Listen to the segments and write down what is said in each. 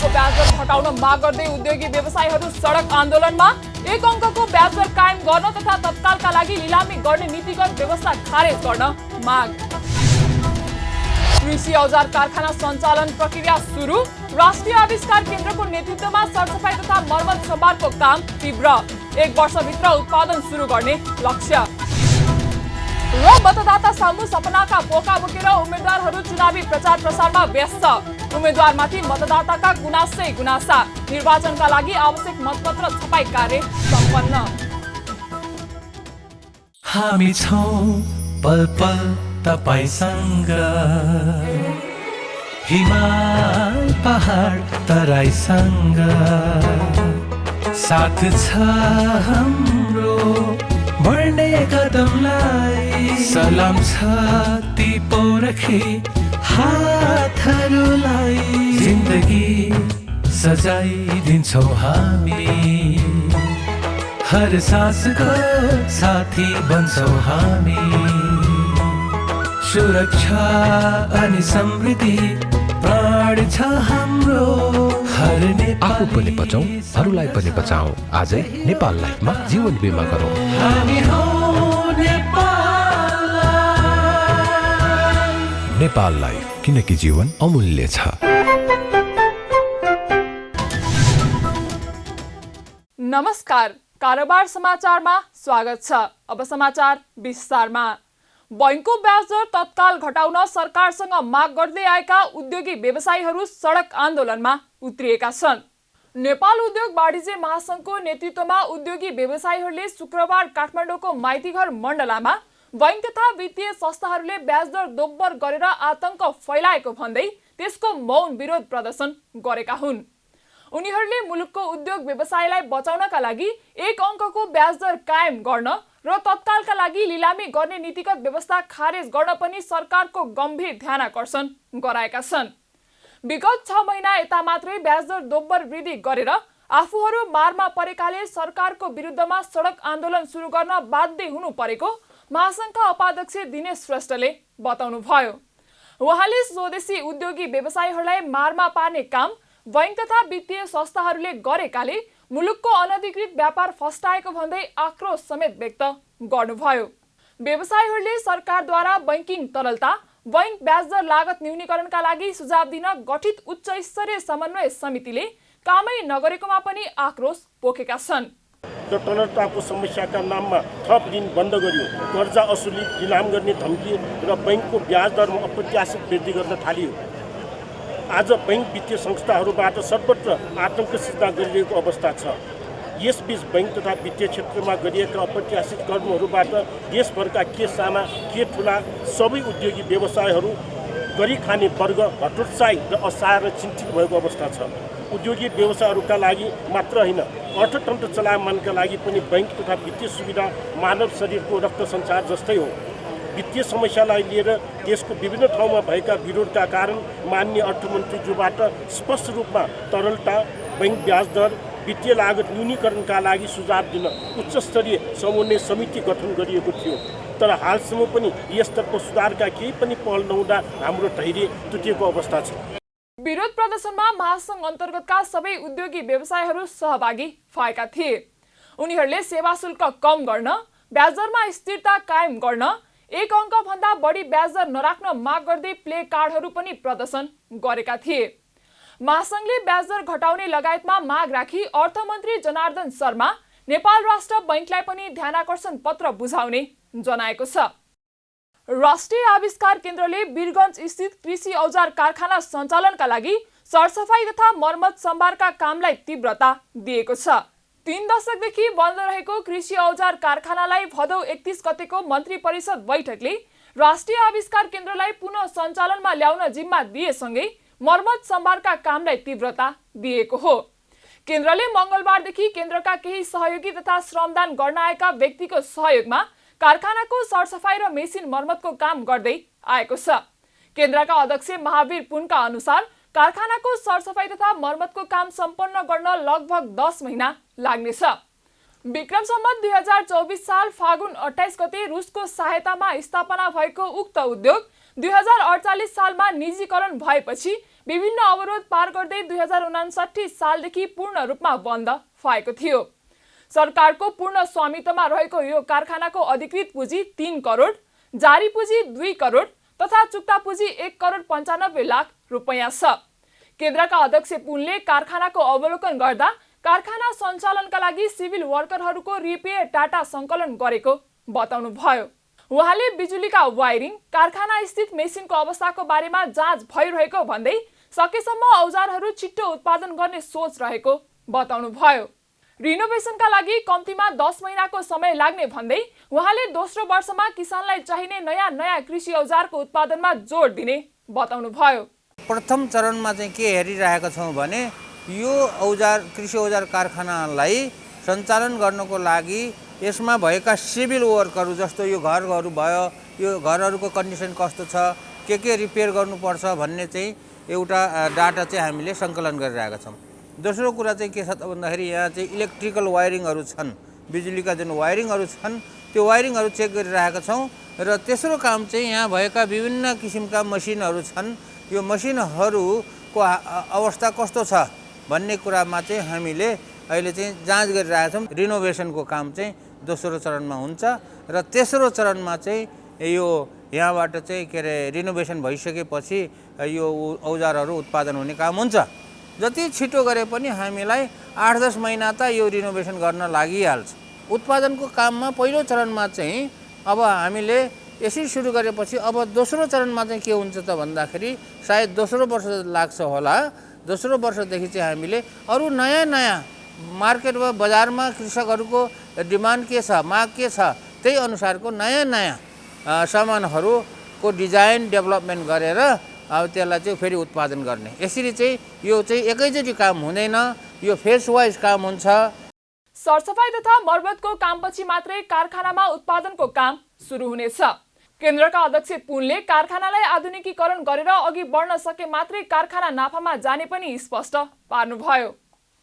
बैंकको ब्याज दर घटाउन माग गर्दै उद्योगी व्यवसायीहरू सडक आन्दोलनमा। एक अङ्कको ब्याज दर कायम गर्न तथा तत्कालका लागि लिलामी गर्ने नीतिगत व्यवस्था खारेज गर्न माग। कृषि औजार कारखाना सञ्चालन प्रक्रिया सुरु। राष्ट्रिय आविष्कार केन्द्रको नेतृत्वमा सरसफाई तथा मर्मत सम्भारको काम तीव्र। 1 वर्षभित्र उत्पादन सुरु गर्ने लक्ष्य। र मतदाता सामु सपनाका पोका बोकेर उम्मेद्वारहरू चुनावी प्रचार प्रसारमा व्यस्त। उम्मेद्वारमाथि मतदाताका गुनासा। निर्वाचनका लागि आवश्यक मतपत्र छपाई कार्य सम्पन्न। हामी छौं पल पल तपाईसँग, हिमाल पहाड तराईसँग, साथ छ हाम्रो बढ्ने कदमलाई। सलाम छ ती पौरखी हातहरूलाई, जिन्दगी सजाइदिन्छौ हामी, हर सासको साथी बन्छौ हामी। सुरक्षा अनि समृद्धि प्राण छ हाम्रो, हर आफू पनि बचाऊ, अरूलाई पनि बचाऊ। आजै नेपाल लाइफमा जीवन बिमा गरौँ। हामी हौं नेपाल लाइफ। नेपाल लाइफ, किनकि जीवन अमूल्य छ। नमस्कार, कारोबार समाचारमा स्वागत छ। अब समाचार विस्तारमा। बैंकको ब्याज दर तत्काल घटाउन सरकारसँग माग गर्दै आएका उद्योगी व्यवसायीहरू सडक आन्दोलनमा उत्रिएका छन्। नेपाल उद्योग वाणिज्य महासंघको नेतृत्वमा उद्योगी व्यवसायीहरूले शुक्रबार काठमाडौँको माइतीघर मण्डलामा बैंक तथा वित्तीय संस्थाहरूले ब्याज दर दोब्बर गरेर आतंक फैलाएको भन्दै त्यसको मौन विरोध प्रदर्शन गरेका हुन्। उनीहरूले मुलुकको उद्योग व्यवसायलाई बचाउनका लागि 1 अङ्कको ब्याज दर कायम गर्न र तत्कालका लागि लिलामी गर्ने नीतिगत व्यवस्था खारेज गर्न पनि सरकारको गम्भीर ध्यानाकर्षण गराएका छन्। विगत 6 महिना यता मात्रै ब्याज दर दोब्बर वृद्धि गरेर आफूहरू मारमा परेकाले सरकारको विरुद्धमा सडक आन्दोलन सुरु गर्न बाध्य हुनु परेको महासंघका उपाध्यक्ष दिनेश श्रेष्ठले बताउनुभयो। उहाँले स्वदेशी उद्योगी व्यवसायीहरूलाई मारमा पार्ने काम बैंक तथा वित्तीय संस्थाहरूले गरेकाले मुलुकको अनधिकृत व्यापार फस्टाएको भन्दै आक्रोश समेत व्यक्त गर्नुभयो। व्यवसायीहरूले सरकारद्वारा बैंकिङ तरलता, बैंक ब्याज दर लागत न्यूनीकरणका लागि सुझाव दिन गठित उच्च स्तरीय समन्वय समितिले कामै नगरेकोमा पनि आक्रोश पोखेका छन्। तरलताको समस्याका नाममा थप ऋण बन्द गरियो, कर्जा असुली निलाम गर्ने धम्की र बैंकको ब्याज दरमा अप्रत्याशित वृद्धि गर्न थालियो। आज बैंक वित्तीय संस्थाहरूबाट सर्वत्र आतंक सिर्जना गरिरहेको अवस्था छ। यसबीच बैंक तथा वित्तीय क्षेत्रमा गरिएका अप्रत्याशित कर्महरूबाट देशभरका के साना के ठुला सबै उद्योगी व्यवसायहरू, गरी खाने वर्ग हतोत्साही र असहाय र चिन्तित भएको अवस्था छ। उद्योगी व्यवसायहरूका लागि मात्र होइन, अर्थतन्त्र चलायमानका लागि पनि बैंक तथा वित्तीय सुविधा मानव शरीरको रक्त सञ्चार जस्तै हो। वित्तीय समस्यालाई लिएर देशको विभिन्न ठाउँमा भएका विरोधका कारण माननीय अर्थमन्त्रीज्यूबाट स्पष्ट रूपमा तरलता, बैंक ब्याज दर, वित्तीय लागत न्यूनीकरणका लागि सुझाव दिन उच्च स्तरीय समन्वय समिति गठन गरिएको थियो। तर हालसम्म पनि यसतर्फ सुधारका केही पनि पहल नहुँदा हाम्रो धैर्य तुटिएको अवस्था छ। विरोध प्रदर्शनमा महासंघ अन्तर्गतका सबै उद्योगी व्यवसायीहरू सहभागी भएका थिए। उनीहरूले सेवा शुल्क कम गर्न, ब्याज दरमा स्थिरता कायम गर्न, 1 अङ्क भन्दा बढी ब्याज दर नराख्न माग गर्दै प्ले कार्डहरू पनि प्रदर्शन गरेका थिए। महासंघले ब्याज दर घटाउने लगायतमा माग राखी अर्थमन्त्री जनार्दन शर्मा नेपाल राष्ट्र बैंकलाई पनि ध्यानाकर्षण पत्र बुझाउने जनाएको छ। राष्ट्रिय आविष्कार केन्द्रले वीरगञ्ज स्थित कृषि औजार कारखाना सञ्चालनका लागि सरसफाई तथा मर्मत सम्भारका कामलाई तीव्रता दिएको छ। 3 दशकदेखि बन्द रहेको कृषि औजार कारखानालाई भदौ 31 गतेको मन्त्री परिषद बैठकले राष्ट्रिय आविष्कार केन्द्रलाई पुनः सञ्चालनमा ल्याउन जिम्मा दिएसँगै मर्मत सम्भारका कामलाई तीव्रता दिएको हो। केन्द्रले मंगलबारदेखि केन्द्रका केही सहयोगी तथा श्रमदान गर्न आएका व्यक्तिको सहयोगमा कारखानाको सरसफाई र मेसिन मर्मतको काम गर्दै आएको छ। केन्द्रका अध्यक्ष महावीर पुनका अनुसार कारखानाको सरसफाई तथा मर्मतको काम सम्पन्न गर्न लगभग 10 महिना लाग्नेछ। विक्रम सम्वत 2024 साल फागुन 28 गते रुसको सहायतामा स्थापना भएको उक्त उद्योग 2048 सालमा निजीकरण भएपछि विभिन्न अवरोध पार गर्दै 2059 सालदेखि पूर्ण रूपमा बन्द भएको थियो। सरकारको पूर्ण स्वामित्वमा रहेको यो कारखानाको अधिकृत पुँजी 3 करोड, जारी पुँजी 2 करोड तथा चुक्ता पुँजी 1 करोड 95 लाख रुपैयाँ छ। केन्द्रका अध्यक्ष पुनले कारखानाको अवलोकन गर्दा कारखाना सञ्चालनका लागि सिभिल वर्करहरूको रिपेयर डाटा सङ्कलन गरेको बताउनु भयो। उहाँले बिजुलीका वायरिङ, कारखाना स्थित मेसिनको अवस्थाको बारेमा जाँच भइरहेको भन्दै सकेसम्म औजारहरू छिट्टो उत्पादन गर्ने सोच रहेको बताउनु भयो। रिनोभेसनका लागि कम्तीमा 10 महिनाको समय लाग्ने भन्दै उहाँले दोस्रो वर्षमा किसानलाई चाहिने नयाँ कृषि औजारको उत्पादनमा जोड दिने बताउनु भयो। प्रथम चरणमा चाहिँ के हेरिरहेका छौँ भने यो कृषि औजार कारखानालाई सञ्चालन गर्नको लागि यसमा भएका सिभिल वर्कहरू, जस्तो यो घरहरू भयो, यो घरहरूको कन्डिसन कस्तो छ, के रिपेयर गर्नुपर्छ भन्ने चाहिँ एउटा डाटा चाहिँ हामीले सङ्कलन गरिरहेका छौँ। दोस्रो कुरा चाहिँ के छ त भन्दाखेरि यहाँ चाहिँ इलेक्ट्रिकल वायरिङहरू छन्, बिजुलीका जुन वायरिङहरू छन् त्यो वायरिङहरू चेक गरिरहेका छौँ। र तेस्रो काम चाहिँ यहाँ भएका विभिन्न किसिमका मसिनहरू छन्, यो मसिनहरूको अवस्था कस्तो छ भन्ने कुरामा चाहिँ हामीले अहिले चाहिँ जाँच गरिरहेका छौँ। रिनोभेसनको काम चाहिँ दोस्रो चरणमा हुन्छ र तेस्रो चरणमा चाहिँ यो यहाँबाट चाहिँ के अरे रिनोभेसन भइसकेपछि यो औजारहरू उत्पादन हुने काम हुन्छ। जति छिटो गरे पनि हामीलाई 8-10 महिना त यो रिनोभेसन गर्न लागिहाल्छ। उत्पादनको काममा पहिलो चरणमा चाहिँ अब हामीले यसरी सुरु गरेपछि अब दोस्रो चरणमा चाहिँ के हुन्छ त भन्दाखेरि सायद दोस्रो वर्ष लाग्छ होला। दोस्रो वर्षदेखि चाहिँ हामीले अरू नयाँ मार्केट वा बजारमा कृषकहरूको डिमान्ड के छ, माग के छ, त्यही अनुसारको नयाँ सामानहरूको डिजाइन डेभलपमेन्ट गरेर अब त्यसलाई चाहिँ फेरि उत्पादन गर्ने। यसरी चाहिँ यो चाहिँ एकैचोटि काम हुँदैन, यो फेज वाइज काम हुन्छ। सरसफाई तथा मर्मतको कामपछि मात्रै कारखानामा उत्पादनको काम सुरु हुनेछ। केन्द्रका अध्यक्ष पुनले कारखानालाई आधुनिकीकरण गरेर अघि बढ्न सके मात्रै कारखाना नाफामा जाने पनि स्पष्ट पार्नुभयो।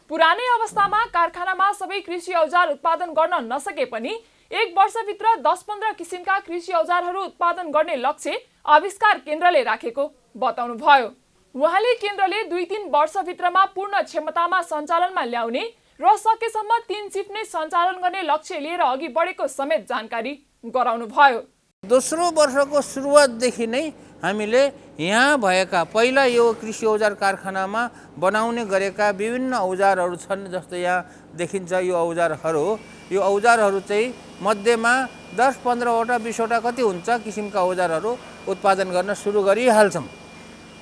पुरानै अवस्थामा कारखानामा सबै कृषि औजार उत्पादन गर्न नसके पनि 1 वर्षभित्र 10-15 किसिमका कृषि औजारहरू उत्पादन गर्ने लक्ष्य आविष्कार केन्द्रले राखेको बताउनु भयो। उहाँले केन्द्रले 2-3 वर्षभित्रमा पूर्ण क्षमतामा सञ्चालनमा ल्याउने र सकेसम्म 3 शिफ्ट नै सञ्चालन गर्ने लक्ष्य लिएर अघि बढेको समेत जानकारी गराउनु भयो। दोस्रो वर्षको सुरुवातदेखि नै हामीले यहाँ भएका पहिला यो कृषि औजार कारखानामा बनाउने गरेका विभिन्न औजारहरू छन्, जस्तो यहाँ देखिन्छ यो औजारहरू चाहिँ मध्येमा 10-15वटा 20वटा कति हुन्छ किसिमका औजारहरू उत्पादन गर्न सुरु गरिहाल्छौँ।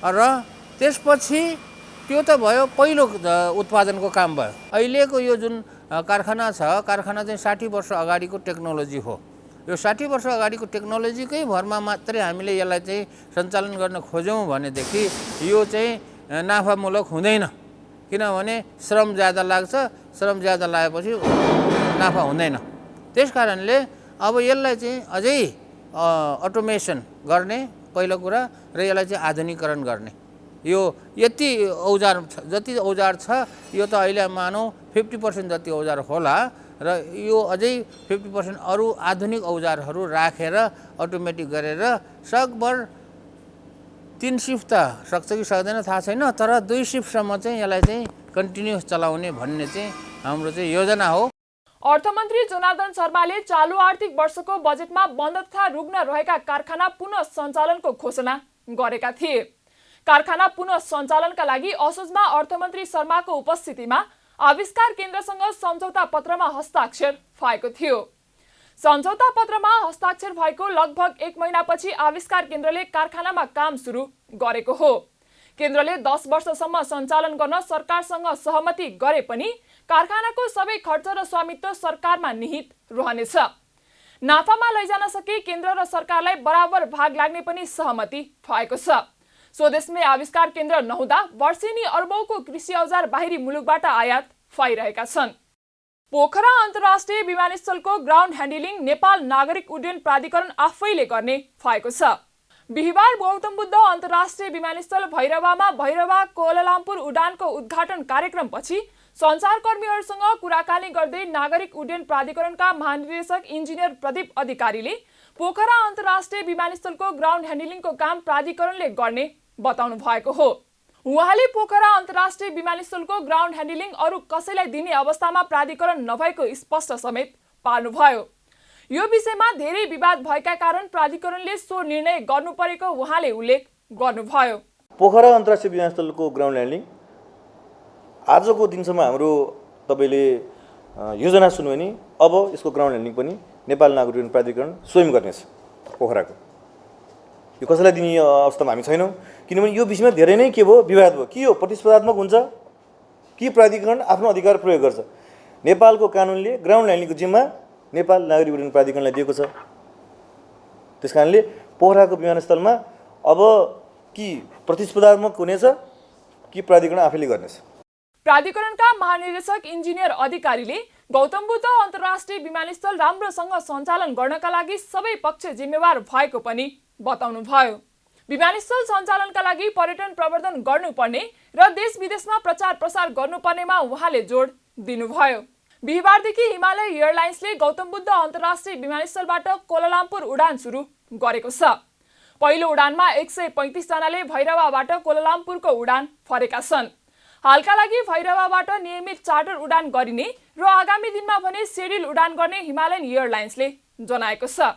र त्यसपछि त्यो त भयो पहिलो उत्पादनको काम भयो। अहिलेको यो जुन कारखाना छ, कारखाना चाहिँ 60 वर्ष अगाडिको टेक्नोलोजी हो। यो 60 वर्ष अगाडिको टेक्नोलोजीकै भरमा मात्रै हामीले यसलाई चाहिँ सञ्चालन गर्न खोज्यौँ भनेदेखि यो चाहिँ नाफामूलक हुँदैन, किनभने श्रम ज्यादा लाग्छ, श्रम ज्यादा लागेपछि नाफा हुँदैन। त्यस कारणले अब यसलाई चाहिँ अझै अटोमेसन गर्ने पहिलो कुरा र यसलाई चाहिँ आधुनिकीकरण गर्ने। यो जति औजार छ यो त अहिले मानौँ 50% जति औजार होला र यो अझै 50% अरू आधुनिक औजारहरू राखेर अटोमेटिक गरेर सकभर 3 शिफ्ट त सक्छ कि सक्दैन थाहा छैन, तर 2 शिफ्टसम्म चाहिँ यसलाई चाहिँ कन्टिन्युस चलाउने भन्ने चाहिँ हाम्रो चाहिँ योजना हो। अर्थमन्त्री जनार्दन शर्माले चालु आर्थिक वर्षको बजेटमा बन्द तथा रुग्न रहेका कारखाना पुनः सञ्चालनको घोषणा गरेका थिए। कारखाना पुनः सञ्चालनका लागि असोजमा अर्थमन्त्री शर्माको उपस्थितिमा आविष्कार केन्द्रसँग सम्झौता पत्रमा हस्ताक्षर भएको थियो। सम्झौता पत्रमा हस्ताक्षर भएको लगभग 1 महिनापछि आविष्कार केन्द्रले कारखानामा काम सुरु गरेको हो। केन्द्रले 10 वर्षसम्म सञ्चालन गर्न सरकारसँग सहमति गरे पनि कारखानाको सबै खर्च र स्वामित्व सरकारमा निहित रहनेछ। नाफामा लैजान सके केन्द्र र सरकारलाई बराबर भाग लाग्ने पनि सहमति भएको छ। स्वदेशमै आविष्कार केन्द्र नहुँदा वर्षेनी अर्बौंको कृषि औजार बाहिरी मुलुकबाट आयात भइरहेका छन्। पोखरा अन्तर्राष्ट्रिय विमानस्थलको ग्राउन्ड ह्यान्डलिङ नेपाल नागरिक उड्डयन प्राधिकरण आफैले गर्ने भएको छ। बिहिबार गौतम बुद्ध अन्तर्राष्ट्रिय विमानस्थल भैरवामा भैरवा कोलालम्पुर उडानको उद्घाटन कार्यक्रमपछि सञ्चारकर्मीहरूसँग कुराकानी गर्दै नागरिक उड्डयन प्राधिकरणका महानिर्देशक इन्जिनियर प्रदीप अधिकारीले पोखरा अन्तर्राष्ट्रिय विमानस्थलको ग्राउन्ड ह्यान्डलिङको काम प्राधिकरणले गर्ने बताउनु भएको हो। उहाँले पोखरा अन्तर्राष्ट्रिय विमानस्थलको ग्राउन्ड ह्यान्डलिङ अरू कसैलाई दिने अवस्थामा प्राधिकरण नभएको स्पष्ट समेत पार्नुभयो। यो विषयमा धेरै विवाद भएका कारण प्राधिकरणले सो निर्णय गर्नु परेको उहाँले उल्लेख गर्नुभयो। पोखरा अन्तर्राष्ट्रिय विमानस्थलको ग्राउन्ड ल्यान्डिङ आजको दिनसम्म हाम्रो तपाईँले योजना सुन्यो भने अब यसको ग्राउन्ड ल्यान्डिङ पनि नेपाल नागरिक उड्डयन प्राधिकरण स्वयं गर्नेछ पोखराको। यो कसैलाई दिने अवस्थामा हामी छैनौँ, किनभने यो विषयमा धेरै नै के भयो विवाद भयो। कि यो प्रतिस्पर्धात्मक हुन्छ कि प्राधिकरण आफ्नो अधिकार प्रयोग गर्छ। नेपालको कानुनले ग्राउन्ड ल्यान्डिङको जिम्मा नेपाल नागरिक उड्डयन प्राधिकरणलाई दिएको छ। त्यसकारणले पोखराको विमानस्थलमा अब कि प्रतिस्पर्धात्मक हुनेछ कि प्राधिकरण आफैले गर्नेछ। प्राधिकरणका महानिर्देशक इन्जिनियर अधिकारीले गौतम बुद्ध अन्तर्राष्ट्रिय विमानस्थल राम्रोसँग सञ्चालन गर्नका लागि सबै पक्ष जिम्मेवार भएको पनि बताउनुभयो। विमानस्थल सञ्चालनका लागि पर्यटन प्रवर्धन गर्नुपर्ने र देश विदेशमा प्रचार प्रसार गर्नुपर्नेमा उहाँले जोड दिनुभयो। बिहिबारदेखि हिमालय एयरलाइन्सले गौतम बुद्ध अन्तर्राष्ट्रिय विमानस्थलबाट कोलालम्पुर उडान सुरु गरेको छ। पहिलो उडानमा 135 जनाले भैरवाबाट कोलालम्पुरको उडान फरेका छन्। हालका लागि भैरवाबाट नियमित चार्टर उडान गरिने र आगामी दिनमा भने शेड्युल उडान गर्ने हिमालयन एयरलाइन्सले जनाएको छ।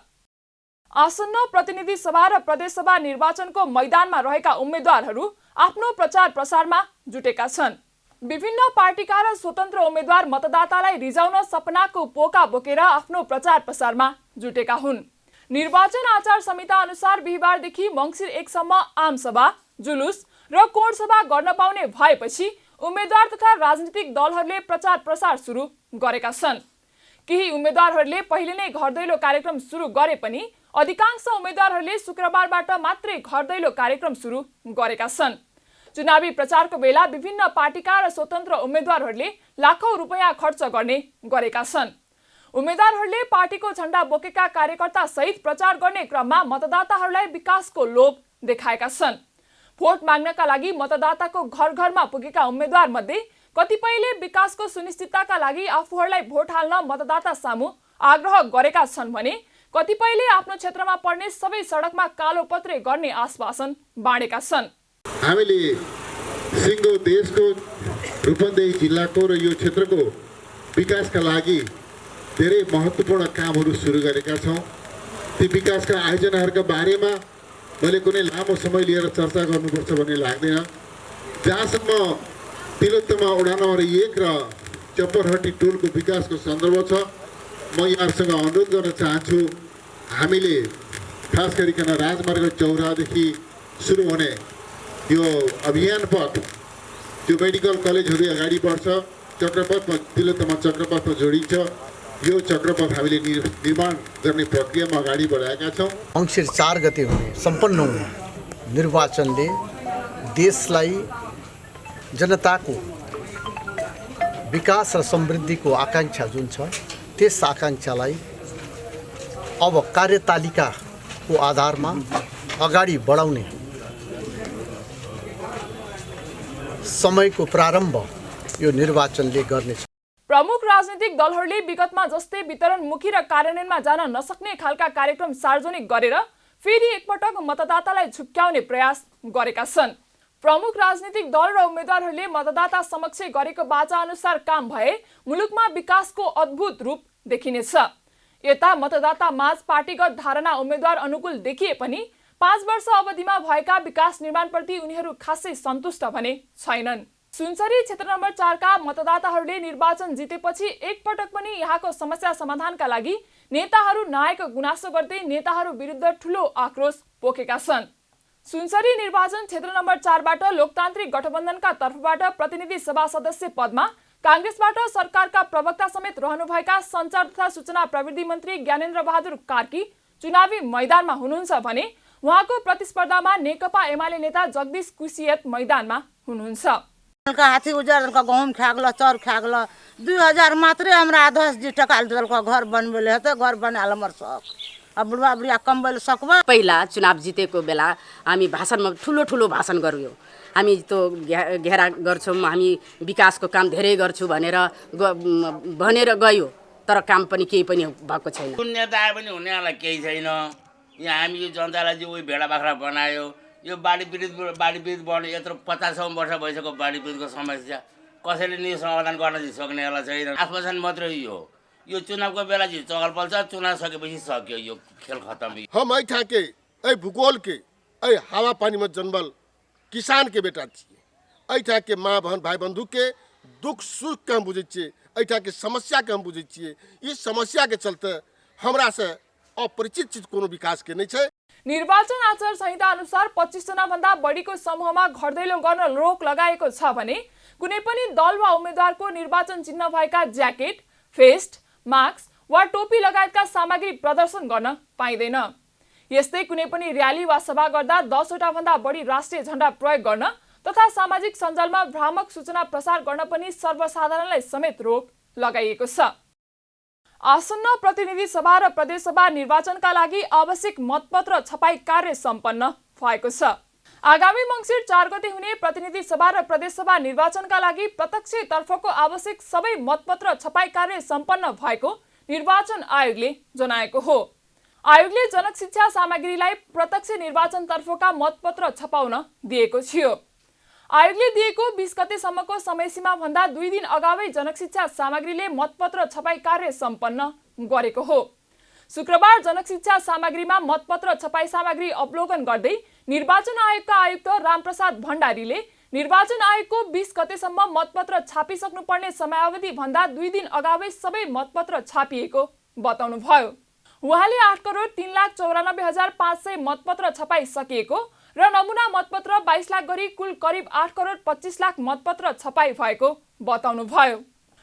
आसन्न प्रतिनिधि सभा र प्रदेशसभा निर्वाचनको मैदानमा रहेका उम्मेद्वारहरू आफ्नो प्रचार प्रसारमा जुटेका छन्। विभिन्न पार्टीका र स्वतन्त्र उम्मेद्वार मतदातालाई रिझाउन सपनाको पोका बोकेर आफ्नो प्रचार प्रसारमा जुटेका हुन्। निर्वाचन आचार संहिता अनुसार बिहिबारदेखि मङ्सिर 1 सम्म आमसभा, जुलुस र कोणसभा गर्न पाउने भएपछि उम्मेद्वार तथा राजनीतिक दलहरूले प्रचार प्रसार सुरु गरेका छन्। केही उम्मेद्वारहरूले पहिले नै घर दैलो कार्यक्रम सुरु गरे पनि अधिकांश उम्मेद्वारहरूले शुक्रबारबाट मात्रै घर दैलो कार्यक्रम सुरु गरेका छन्। चुनावी प्रचारको बेला विभिन्न पार्टीका र स्वतन्त्र उम्मेद्वारहरूले लाखौं रुपैयाँ खर्च गर्ने गरेका छन्। उम्मेद्वारहरूले पार्टीको झण्डा बोकेका कार्यकर्ता सहित प्रचार गर्ने क्रममा मतदाताहरूलाई विकासको लोभ देखाएका छन्। भोट माग्नका लागि मतदाताको घर घरमा पुगेका उम्मेद्वार मध्ये कतिपयले विकासको सुनिश्चितताका लागि आफूहरूलाई भोट हाल्न मतदाता सामु आग्रह गरेका छन् भने कतिपयले आफ्नो क्षेत्रमा पर्ने सबै सडकमा कालो पत्रे गर्ने आश्वासन बाँडेका छन्। हामीले सिङ्गो देशको रूपन्देही जिल्लाको र यो क्षेत्रको विकासका लागि धेरै महत्त्वपूर्ण कामहरू सुरु गरेका छौँ। ती विकासका आयोजनाहरूका बारेमा मैले कुनै लामो समय लिएर चर्चा गर्नुपर्छ भन्ने लाग्दैन। जहाँसम्म तिलोत्तमा उडा नम्बर 1 र चप्परहट्टी टोलको विकासको सन्दर्भ छ, म यहाँहरूसँग अनुरोध गर्न चाहन्छु, हामीले खास गरिकन राजमार्ग चौरादेखि सुरु हुने यो अभियान पथ, त्यो मेडिकल कलेज हुँदै अगाडि बढ्छ, चक्रपथमा तिलोत्तमा चक्रपथमा जोडिन्छ। यो चक्रपथ हामीले निर्माण गर्ने प्रक्रियामा अगाडि बढाएका छौँ। मङ्सिर 4 गते हुने सम्पन्न हुने निर्वाचनले देशलाई जनताको विकास र समृद्धिको आकाङ्क्षा जुन छ त्यस आकाङ्क्षालाई अब कार्यतालिकाको आधारमा अगाडि बढाउने समयको प्रारम्भ यो निर्वाचनले गर्नेछ। प्रमुख राजनीतिक दलहरूले विगतमा जस्तै वितरणमुखी र कार्यान्वयनमा जान नसक्ने खालका कार्यक्रम सार्वजनिक गरेर फेरि एकपटक मतदातालाई झुक्क्याउने प्रयास गरेका छन्। प्रमुख राजनीतिक दल र उम्मेद्वारहरूले मतदाता समक्ष गरेको बाचा अनुसार काम भए मुलुकमा विकासको अद्भुत रूप देखिनेछ। यता मतदाता माझ पार्टीगत धारणा उम्मेद्वार अनुकूल देखिए पनि 5 वर्ष अवधिमा भएका विकास निर्माणप्रति उनीहरू खासै सन्तुष्ट भने छैनन्। सुनसरी क्षेत्र नम्बर 4 का मतदाताहरूले निर्वाचन जितेपछि एकपटक पनि यहाँको समस्या समाधानका लागि नेताहरू नआएको गुनासो गर्दै नेताहरू विरुद्ध ठूलो आक्रोश पोखेका छन्। सुनसरी निर्वाचन क्षेत्र नम्बर 4 बाट लोकतान्त्रिक गठबन्धनका तर्फबाट प्रतिनिधि सभा सदस्य पदमा कांग्रेसबाट सरकारका प्रवक्ता समेत रहनुभएका सञ्चार तथा सूचना प्रविधि मन्त्री ज्ञानेन्द्र बहादुर कार्की चुनावी मैदानमा हुनुहुन्छ भने उहाँको प्रतिस्पर्धामा नेकपा एमाले नेता जगदीश कुसियत मैदानमा हुनुहुन्छ। हाथी उजार गहुम खागल चर खागल 2000 मात्रै हमरा 10 टका दलको घर बनबेले त घर बनाल मर सक अब बुढा बुढिया कमबल सकबा। पहिला चुनाव जितेको बेला हामी भाषणमा ठुलो भाषण गर्यौं, हामी त घेरा गर्छौं, हामी विकासको काम धेरै गर्छु भनेर गयो, तर काम पनि केही पनि भएको छैन। नेता आए पनि हुनेवाला केही छैन। यहाँ हामी जनतालाई चाहिँ उही भेडा बाख्रा बनायो, यो बाढी पीडित बढ्ने यत्रो 50 वर्ष भइसक्यो बाढी पीडितको समस्या कसैले नि समाधान गर्न सक्नेवाला छैन। आश्वासन मात्रै यो चुनावको बेला चाहिँ चहल पहल छ, चुनाव सकेपछि सक्यो, यो खेल खत्म। हम ऐ ठाके ऐ भूगोल के ऐ हवा पानी में जन्मल किसान के बेटा छिए। ऐ ठाके माँ बहन भाई बंधु के दुख सुख के हम बुझे छिए, ऐ ठाके समस्या के हम बुझे छिए। इस समस्या के चलते हमरा से अपरिचित चीज कोनो विकास के नहीं छे। निर्वाचन आचार संहिता अनुसार 25 जना भन्दा बढीको समूहमा घरदैलो गर्न रोक लगाएको छ भने कुनै पनि दल वा उम्मेदवारको निर्वाचन चिन्ह भएका ज्याकेट, फेस्ट, मास्क वा टोपी लगायतका सामग्री प्रदर्शन गर्न पाइँदैन। यस्तै कुनै पनि र्याली वा सभा गर्दा 10 वटा भन्दा बढी राष्ट्रिय झण्डा प्रयोग गर्न तथा सामाजिक सञ्जालमा भ्रामक सूचना प्रसार गर्न पनि सर्वसाधारणलाई समेत रोक लगाइएको छ। आसन्न प्रतिनिधि सभा र प्रदेशसभा निर्वाचनका लागि आवश्यक मतपत्र छपाई कार्य सम्पन्न भएको छ। आगामी मङ्सिर 4 गते हुने प्रतिनिधि सभा र प्रदेशसभा निर्वाचनका लागि प्रत्यक्ष तर्फको आवश्यक सबै मतपत्र छपाई कार्य सम्पन्न भएको निर्वाचन आयोगले जनाएको हो। आयोगले जनशिक्षा सामग्रीलाई प्रत्यक्ष निर्वाचन तर्फका मतपत्र छपाउन दिएको थियो। आयोगले दिएको 20 गतेसम्मको समयसीमा भन्दा 2 दिन अगावै जनशिक्षा सामग्रीले मतपत्र छपाई कार्य सम्पन्न गरेको हो। शुक्रबार जनशिक्षा सामग्रीमा मतपत्र छपाई सामग्री अवलोकन गर्दै निर्वाचन आयोगका आयुक्त रामप्रसाद भण्डारीले निर्वाचन आयोगको 20 गतेसम्म मतपत्र छापिसक्नुपर्ने समयावधि भन्दा 2 दिन अगावै सबै मतपत्र छापिएको बताउनुभयो। उहाँले 8,03,94,500 मतपत्र छपाई सकिएको र नमुना मतपत्र 22 लाख गरी कुल करिब 8,25,00,000 मतपत्र छपाई भएको बताउनुभयो।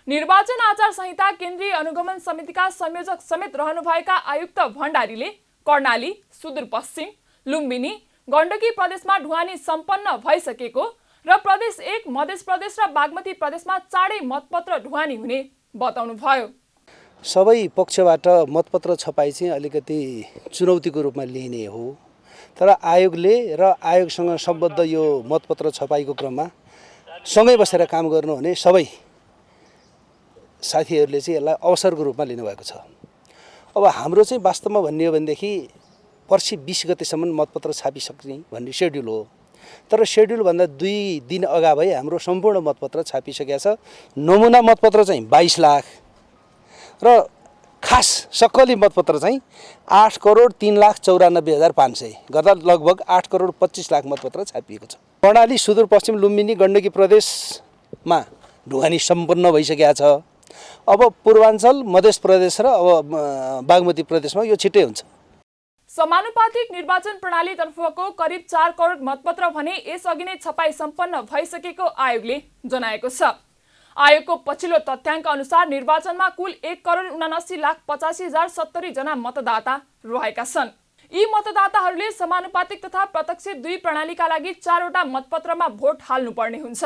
निर्वाचन आचार संहिता केन्द्रीय अनुगमन समितिका संयोजक समेत रहनुभएका आयुक्त भण्डारीले कर्णाली, सुदूरपश्चिम, लुम्बिनी, गण्डकी प्रदेशमा ढुवानी सम्पन्न भइसकेको र प्रदेश 1, मध्य प्रदेश र बागमती प्रदेशमा चाँडै मतपत्र ढुवानी हुने बताउनुभयो। सबै पक्षबाट मतपत्र छपाई चाहिँ अलिकति चुनौतीको रूपमा लिइने हो, तर आयोगले र आयोगसँग सम्बद्ध यो मतपत्र छपाईको क्रममा सँगै बसेर काम गर्नु भने सबै साथीहरूले चाहिँ यसलाई अवसरको रूपमा लिनुभएको छ। अब हाम्रो चाहिँ वास्तवमा भन्ने हो भनेदेखि पर्सि 20 गतेसम्म मतपत्र छापिसक्ने भन्ने सेड्युल हो, तर सेड्युलभन्दा 2 दिन अगावै हाम्रो सम्पूर्ण मतपत्र छापिसकेको छ। नमुना मतपत्र चाहिँ 22 लाख र खास सक्कली मतपत्र चाहिँ 8,03,94,500 गर्दा लगभग 8,25,00,000 मतपत्र छापिएको छ। कर्णाली, सुदूरपश्चिम, लुम्बिनी, गण्डकी प्रदेशमा ढुवानी सम्पन्न भइसकेको छ। अब पूर्वाञ्चल, मध्य प्रदेश र अब बागमती प्रदेशमा यो छिट्टै हुन्छ। समानुपातिक निर्वाचन प्रणाली तर्फको करिब 4 करोड मतपत्र भने यसअघि नै छपाई सम्पन्न भइसकेको आयोगले जनाएको छ। आयोगको पछिल्लो तथ्याङ्क अनुसार निर्वाचनमा कुल 1,79,85,070 जना मतदाता रहेका छन्। यी मतदाताहरूले समानुपातिक तथा प्रत्यक्ष 2 प्रणालीका लागि 4 वटा मतपत्रमा भोट हाल्नुपर्ने हुन्छ,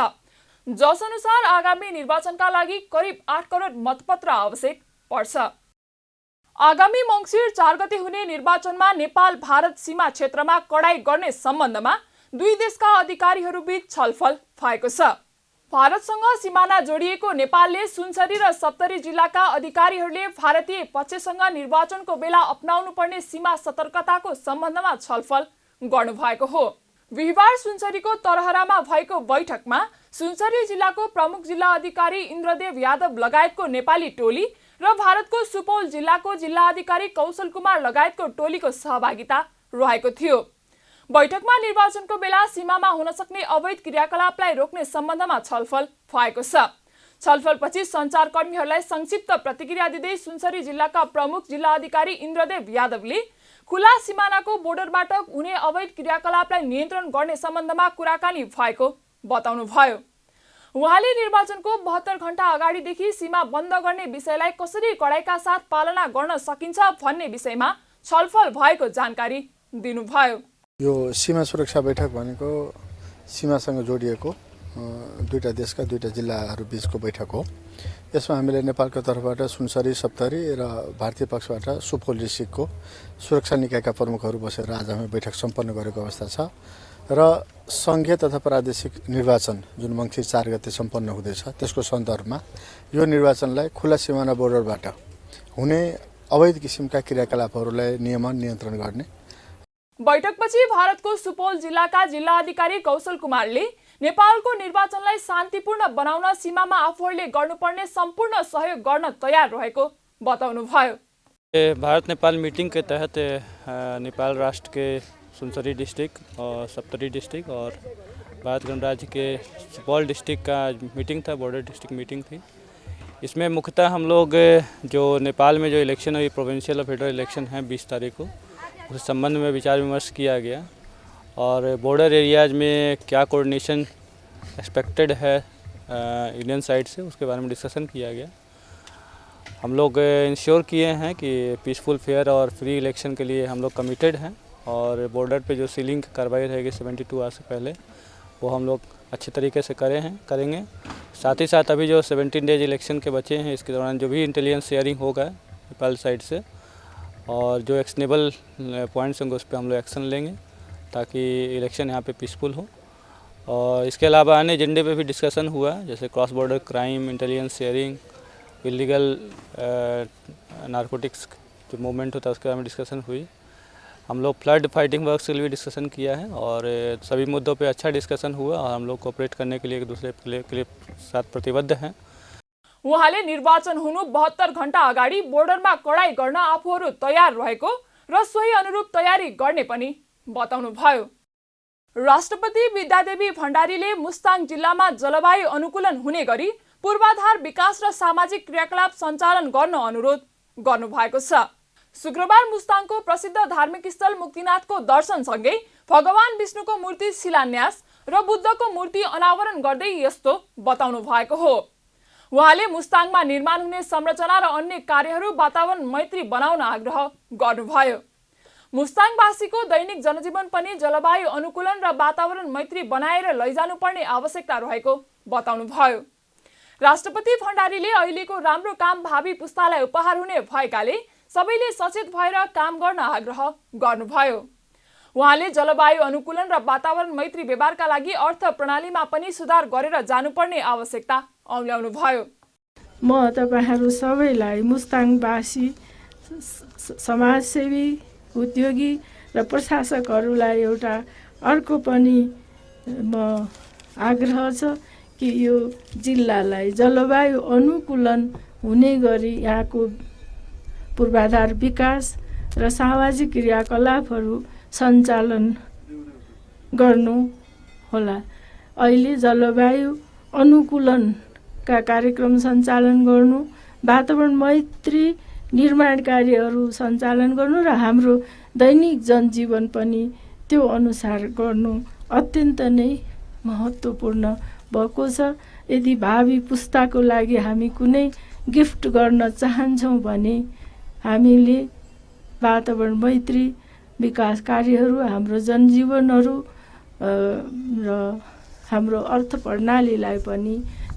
जस अनुसार आगामी निर्वाचनका लागि करिब 8 करोड मतपत्र आवश्यक पर्छ। आगामी मङ्सिर 4 गते हुने निर्वाचनमा नेपाल भारत सीमा क्षेत्रमा कडाई गर्ने सम्बन्धमा 2 देशका अधिकारीहरूबीच छलफल भएको छ। भारतसँग सिमाना जोडिएको नेपालले सुनसरी र सप्तरी जिल्लाका अधिकारीहरूले भारतीय पक्षसँग निर्वाचनको बेला अपनाउनुपर्ने सीमा सतर्कताको सम्बन्धमा छलफल गर्नुभएको हो। बिहिबार सुनसरीको तरहरामा भएको बैठकमा सुनसरी जिल्लाको प्रमुख जिल्ला अधिकारी इन्द्रदेव यादव लगायतको नेपाली टोली र भारतको सुपौल जिल्लाको जिल्ला अधिकारी कौशल कुमार लगायतको टोलीको सहभागिता रहेको थियो। बैठकमा निर्वाचनको बेला सीमामा हुन सक्ने अवैध क्रियाकलापलाई रोक्ने सम्बन्धमा छलफल भएको छ। छलफलपछि सञ्चारकर्मीहरूलाई संक्षिप्त प्रतिक्रिया दिँदै सुनसरी जिल्लाका प्रमुख जिल्ला अधिकारी इन्द्रदेव यादवले खुला सिमानाको बोर्डरबाट हुने अवैध क्रियाकलापलाई नियन्त्रण गर्ने सम्बन्धमा कुराकानी भएको बताउनुभयो। उहाँले निर्वाचनको 72 घण्टा अगाडिदेखि सीमा बन्द गर्ने विषयलाई कसरी कडाइका साथ पालना गर्न सकिन्छ भन्ने विषयमा छलफल भएको जानकारी दिनुभयो। यो सीमा सुरक्षा बैठक भनेको सीमासँग जोडिएको 2टा देशका 2टा जिल्लाहरू बीचको बैठक हो। यसमा हामीले नेपालको तर्फबाट सुनसरी, सप्तरी र भारतीय पक्षबाट सुपौल डिस्ट्रिक्टको सुरक्षा निकायका प्रमुखहरू बसेर आज हामी बैठक सम्पन्न गरेको अवस्था छ र सङ्घीय तथा प्रादेशिक निर्वाचन जुन मङ्सिर 4 गते सम्पन्न हुँदैछ त्यसको सन्दर्भमा यो निर्वाचनलाई खुला सिमाना बोर्डरबाट हुने अवैध किसिमका क्रियाकलापहरूलाई नियमन नियन्त्रण गर्ने बैठकपछि भारतको सुपौल जिल्लाका जिल्ला अधिकारी कौशल कुमारले नेपालको निर्वाचनलाई शान्तिपूर्ण बनाउन सीमामा आफूहरूले गर्नुपर्ने सम्पूर्ण सहयोग गर्न तयार रहेको बताउनुभयो। भारत नेपाल मीटिंग के तहत नेपाल राष्ट्र के सुनसरी डिस्ट्रिक्ट और सप्तरी डिस्ट्रिक्ट और भारत गणराज्य के सुपौल डिस्ट्रिक्ट का मीटिंग था, बॉर्डर डिस्ट्रिक्ट मीटिंग थी। इसमें मुख्यतः हम लोग जो नेपाल में जो इलेक्शन हुई, प्रोविंशियल और फेडरल इलेक्शन है 20 तारीख को, उस संबंध में विचार विमर्श किया गया और बॉर्डर एरियाज में क्या कोऑर्डिनेशन एक्सपेक्टेड है इंडियन साइड से, उसके बारे में डिस्कशन किया गया। हम लोग इंश्योर किए हैं कि पीसफुल, फेयर और फ्री इलेक्शन के लिए हम लोग कमिटेड हैं और बॉर्डर पे जो सीलिंग कार्रवाई रहेगी 72 आवर्स से पहले, वो हम लोग अच्छे तरीके से करेंगे। साथ ही साथ अभी जो 17 डेज इलेक्शन के बचे हैं, इसके दौरान जो भी इंटेलिजेंस शेयरिंग होगा नेपाल साइड से और जो एक्शनेबल पॉइंट्स होंगे उस पर हम लोग एक्शन लेंगे ताकि इलेक्शन यहाँ पे पीसफुल हो। और इसके अलावा अन्य एजेंडे पे भी डिस्कशन हुआ, जैसे cross border crime, intelligence sharing, illegal narcotics जो मूवमेंट होता है उसके बारे में डिस्कशन हुई। हम लोग फ्लड फाइटिंग वर्क के लिए भी डिस्कशन किया है और सभी मुद्दों पे अच्छा डिस्कसन हुआ और हम लोग कोऑपरेट करने के लिए एक दूसरे के साथ प्रतिबद्ध हैं। उहाँले निर्वाचन हुनु 72 घण्टा अगाडि बोर्डरमा कडाई गर्न आफूहरू तयार रहेको र सोही अनुरूप तयारी गर्ने पनि बताउनुभयो। राष्ट्रपति विद्यादेवी भण्डारीले मुस्ताङ जिल्लामा जलवायु अनुकूलन हुने गरी पूर्वाधार विकास र सामाजिक क्रियाकलाप सञ्चालन गर्न अनुरोध गर्नुभएको छ। शुक्रबार मुस्ताङको प्रसिद्ध धार्मिक स्थल मुक्तिनाथको दर्शनसँगै भगवान विष्णुको मूर्ति शिलान्यास र बुद्धको मूर्ति अनावरण गर्दै यस्तो बताउनु भएको हो। उहाँले मुस्ताङमा निर्माण हुने संरचना र अन्य कार्यहरू वातावरण मैत्री बनाउन आग्रह गर्नुभयो। मुस्ताङवासीको दैनिक जनजीवन पनि जलवायु अनुकूलन र वातावरण मैत्री बनाएर लैजानुपर्ने आवश्यकता रहेको बताउनुभयो। राष्ट्रपति भण्डारीले अहिलेको राम्रो काम भावी पुस्तालाई उपहार हुने भएकाले सबैले सचेत भएर काम गर्न आग्रह गर्नुभयो। उहाँले जलवायु अनुकूलन र वातावरण मैत्री व्यवहारका लागि अर्थ प्रणालीमा पनि सुधार गरेर जानुपर्ने आवश्यकता औल्याउनुभयो। म तपाईहरू सबैलाई मुस्ताङवासी, समाजसेवी, उद्योगी र प्रशासकहरूलाई एउटा अर्को पनि म आग्रह छ कि यो जिल्लालाई जलवायु अनुकूलन हुने गरी यहाँको पूर्वाधार विकास र सामाजिक क्रियाकलापहरू सञ्चालन गर्नु होला। अहिले जलवायु अनुकूलनका कार्यक्रम सञ्चालन गर्नु, वातावरण मैत्री निर्माण कार्यहरू सञ्चालन गर्नु र हाम्रो दैनिक जनजीवन पनि त्यो अनुसार गर्नु अत्यन्त नै महत्त्वपूर्ण भएको छ। यदि भावी पुस्ताको लागि हामी कुनै गिफ्ट गर्न चाहन्छौँ भने हामीले वातावरण मैत्री विकास कार्यहरू, हाम्रो जनजीवनहरू र हाम्रो अर्थ प्रणालीलाई पनि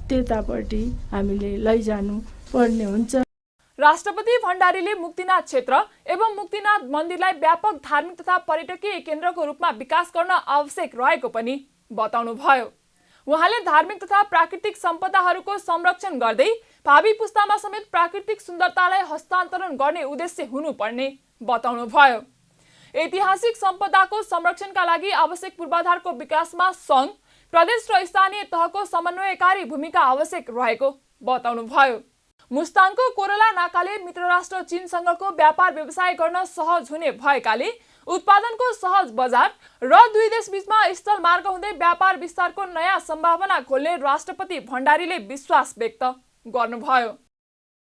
त्यतापट्टि हामीले लैजानु पर्ने हुन्छ। राष्ट्रपति भण्डारीले मुक्तिनाथ क्षेत्र एवं मुक्तिनाथ मन्दिरलाई व्यापक धार्मिक तथा पर्यटकीय केन्द्रको रूपमा विकास गर्न आवश्यक रहेको पनि बताउनुभयो। उहाँले धार्मिक तथा प्राकृतिक सम्पदाहरूको संरक्षण गर्दै भावी पुस्तामा समेत प्राकृतिक सुन्दरतालाई हस्तान्तरण गर्ने उद्देश्य हुनुपर्ने बताउनुभयो। ऐतिहासिक सम्पदाको संरक्षणका लागि आवश्यक पूर्वाधारको विकासमा सङ्घ, प्रदेश र स्थानीय तहको समन्वयकारी भूमिका आवश्यक रहेको बताउनुभयो। मुस्ताङको कोरला नाकाले मित्र राष्ट्र चीनसँगको व्यापार व्यवसाय गर्न सहज हुने भएकाले उत्पादनको सहज बजार र दुई देश बीचमा स्थल मार्ग हुँदै व्यापार विस्तारको नयाँ सम्भावना खोल्ने राष्ट्रपति भण्डारीले विश्वास व्यक्त गर्नुभयो।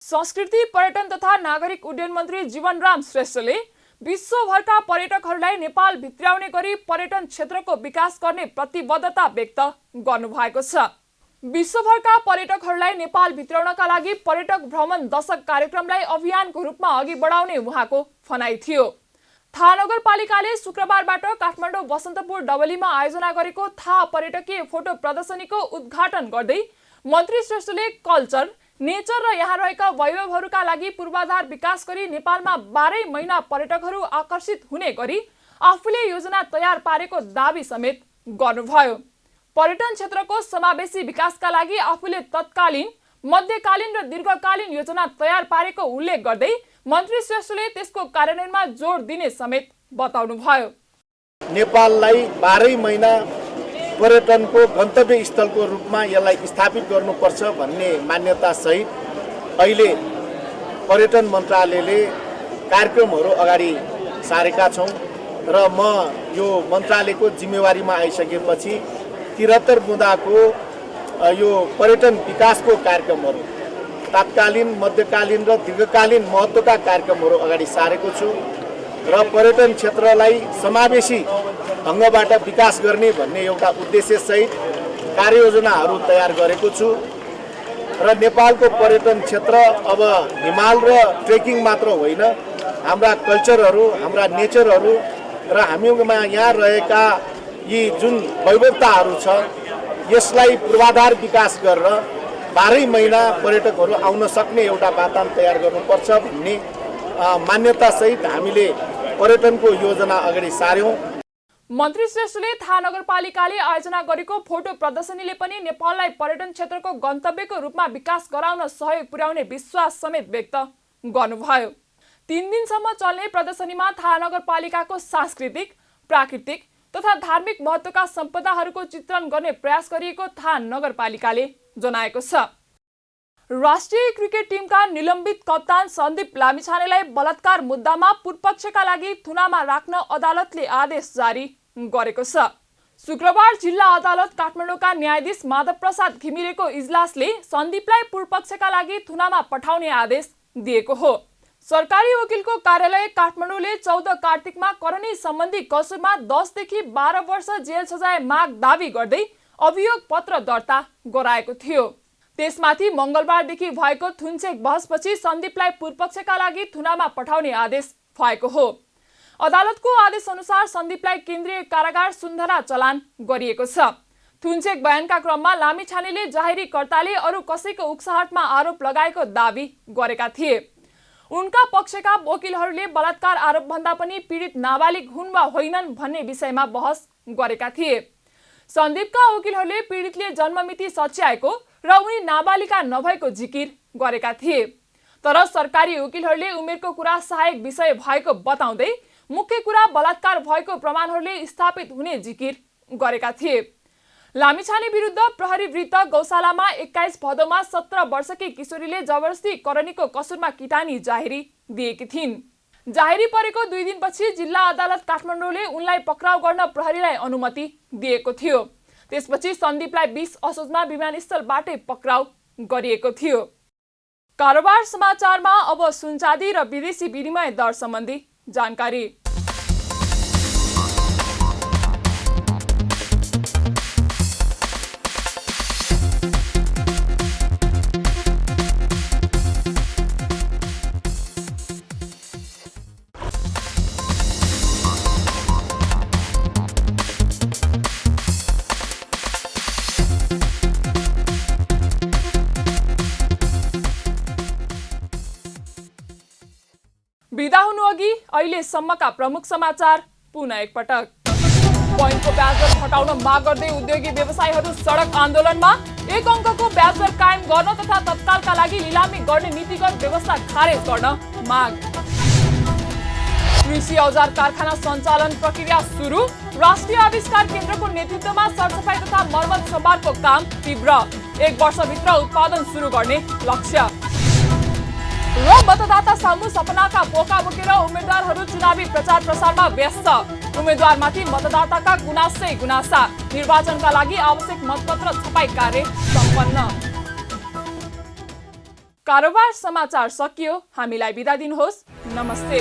संस्कृति, पर्यटन तथा नागरिक उड्डयन मन्त्री जीवनराम श्रेष्ठले विश्वभरका पर्यटकहरूलाई नेपाल भित्र्याउने गरी पर्यटन क्षेत्रको विकास गर्ने प्रतिबद्धता व्यक्त गर्नुभएको छ। विश्वभरका पर्यटकहरूलाई नेपाल भित्राउनका लागि पर्यटक भ्रमण दशक कार्यक्रमलाई अभियानको रूपमा अघि बढाउने उहाँको भनाइ थियो। थाहा नगरपालिकाले शुक्रबारबाट काठमाडौँ बसन्तपुर डबलीमा आयोजना गरेको थाहा पर्यटकीय फोटो प्रदर्शनीको उद्घाटन गर्दै मन्त्री श्रेष्ठले कल्चर, नेचर र यहाँ रहेका वैभवहरूका लागि पूर्वाधार विकास गरी नेपालमा 12 महिना पर्यटकहरू आकर्षित हुने गरी आफूले योजना तयार पारेको दाबी समेत गर्नुभयो। पर्यटन क्षेत्रको समावेशी विकासका लागि आफूले तत्कालीन, मध्यकालीन र दीर्घकालीन योजना तयार पारेको उल्लेख गर्दै मन्त्री श्रेष्ठले त्यसको कार्यान्वयनमा जोड दिने समेत बताउनुभयो। नेपाललाई 12 महिना पर्यटनको गन्तव्य स्थलको रूपमा यसलाई स्थापित गर्नुपर्छ भन्ने मान्यतासहित अहिले पर्यटन मन्त्रालयले कार्यक्रमहरू अगाडि सारेका छौँ र म यो मन्त्रालयको जिम्मेवारीमा आइसकेपछि 73 बुँदाको यो पर्यटन विकासको कार्यक्रमहरू तात्कालीन, मध्यकालीन र दीर्घकालीन महत्त्वका कार्यक्रमहरू अगाडि सारेको छु र पर्यटन क्षेत्रलाई समावेशी ढङ्गबाट विकास गर्ने भन्ने एउटा उद्देश्यसहित कार्ययोजनाहरू तयार गरेको छु र नेपालको पर्यटन क्षेत्र अब हिमाल र ट्रेकिङ मात्र होइन, हाम्रा कल्चरहरू, हाम्रा नेचरहरू र हामीमा यहाँ रहेका यी जुन वैभवताहरू छ यसलाई पूर्वाधार विकास गरेर 12 महिना पर्यटकहरू आउन सक्ने एउटा वातावरण तयार गर्नुपर्छ भन्ने मान्यतासहित हामीले पर्यटनको योजना अगाडि सार्यौँ। मन्त्री श्रेष्ठले थाहा नगरपालिकाले आयोजना गरेको फोटो प्रदर्शनीले पनि नेपाललाई पर्यटन क्षेत्रको गन्तव्यको रूपमा विकास गराउन सहयोग पुर्याउने विश्वास समेत व्यक्त गर्नुभयो। 3 दिनसम्म चल्ने प्रदर्शनीमा थाहा नगरपालिकाको सांस्कृतिक, प्राकृतिक तथा धार्मिक महत्त्वका सम्पदाहरूको चित्रण गर्ने प्रयास गरिएको थाहा नगरपालिकाले जनाएको छ। राष्ट्रिय क्रिकेट टिमका निलम्बित कप्तान सन्दीप लामिछानेलाई बलात्कार मुद्दामा पूर्वपक्षका लागि थुनामा राख्न अदालतले आदेश जारी गरेको छ। शुक्रबार जिल्ला अदालत काठमाडौँका न्यायाधीश माधव प्रसाद घिमिरेको इजलासले सन्दीपलाई पूर्वपक्षका लागि थुनामा पठाउने आदेश दिएको हो। सरकारी वकिलको कार्यालय काठमाडौँले 14 कार्तिकमा करणी सम्बन्धी कसुरमा 10 देखि 12 वर्ष जेल सजाय माग दावी गर्दै अभियोग पत्र दर्ता गराएको थियो। त्यसमाथि मंगलबारदेखि भएको थुनचेक बहसपछि सन्दीपलाई पूर्वपक्षका लागि थुनामा पठाउने आदेश भएको हो। अदालतको आदेश अनुसार सन्दीपलाई केन्द्रीय कारागार सुन्धरा चलान गरिएको छ। थुनचेक बयानका क्रममा लामिछानेले जाहेरीकर्ताले अरू कसैको उक्साहटमा आरोप लगाएको दावी गरेका थिए। उनका पक्षका वकिलहरूले बलात्कार आरोप भन्दा पनि पीडित नाबालिग हुन् वा होइनन् भन्ने विषयमा बहस गरेका थिए। सन्दीपका वकिलहरूले पीडितले जन्ममिति सच्याएको र उनी नाबालिका नभएको जिकिर गरेका थिए। तर सरकारी वकिलहरूले उमेरको कुरा सहायक विषय भएको बताउँदै मुख्य कुरा बलात्कार भएको प्रमाणहरूले स्थापित हुने जिकिर गरेका थिए। लामिछाने विरुद्ध प्रहरी वृत्त गौशालामा 21 भदौमा 17 वर्षकी किशोरीले जबरजस्ती करणीको कसुरमा किटानी जाहेरी दिएकी थिइन्। जाहेरी परेको 2 दिनपछि जिल्ला अदालत काठमाडौँले उनलाई पक्राउ गर्न प्रहरीलाई अनुमति दिएको थियो। त्यसपछि सन्दीपलाई 20 असोजमा विमानस्थलबाटै पक्राउ गरिएको थियो। कारोबार समाचारमा अब सुनचाँदी र विदेशी विनिमय दर सम्बन्धी जानकारी। बिदा हुनु अघि अहिलेसम्मका प्रमुख समाचार पुनः एकपटक। पोइन्टको ब्याज दर घटाउन माग गर्दै उद्योगी व्यवसायीहरू सडक आन्दोलनमा। 1 अङ्कको ब्याज दर कायम गर्न तथा तत्कालका लागि लिलामी गर्ने नीतिगत व्यवस्था खारेज गर्न माग। कृषि औजार कारखाना सञ्चालन प्रक्रिया सुरु। राष्ट्रिय आविष्कार केन्द्रको नेतृत्वमा सरसफाई तथा मर्मत सम्भारको काम तीव्र। 1 वर्षभित्र उत्पादन सुरु गर्ने लक्ष्य। र मतदाता सामु सपनाका पोका बोकेर उम्मेद्वारहरू चुनावी प्रचार प्रसारमा व्यस्त। उम्मेद्वारमाथि मतदाताका गुनासा। निर्वाचनका लागि आवश्यक मतपत्र छपाई कार्य सम्पन्न। कारोबार समाचार सकियो। हामीलाई बिदा दिनुहोस्। नमस्ते।